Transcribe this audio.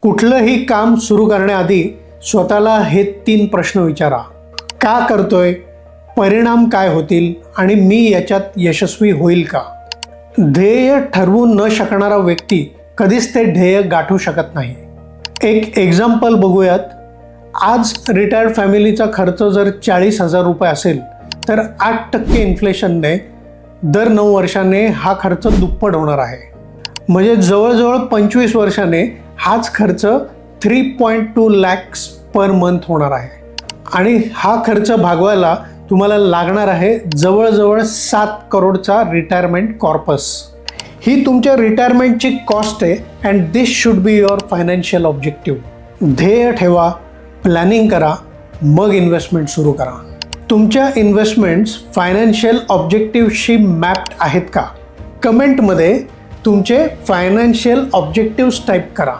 कुठलंही काम सुरू करण्याआधी स्वतःला हे 3 प्रश्न विचारा. का करतोय, परिणाम काय होतील आणि मी याच्यात यशस्वी होईल का. ध्येय ठरवू न शकणारा व्यक्ती कधीच ते ध्येय गाठू शकत नाही. एक एक्झाम्पल बघूयात. आज रिटायर्ड फॅमिलीचा खर्च जर 40,000 रुपये असेल तर 8% इन्फ्लेशनने दर 9 वर्षाने हा खर्च दुप्पट होणार आहे. म्हणजे जवळजवळ 25 वर्षाने हाच खर्च 3.2 lakhs पर मंथ होणार आहे. आणि हा खर्च भागवायला तुम्हाला लागणार आहे जवळजवळ 7 करोडचा रिटायरमेंट कॉर्पस. ही तुमच्या रिटायरमेंटची कॉस्ट आहे and this should be your financial objective. ध्येय ठेवा, प्लॅनिंग करा, मग इन्व्हेस्टमेंट सुरू करा. तुमच्या इन्व्हेस्टमेंट्स फायनान्शियल ऑब्जेक्टिव्हशी मॅप्ड आहेत का? कमेंटमध्ये तुमचे फायनान्शियल ऑब्जेक्टिव्ह्स टाईप करा.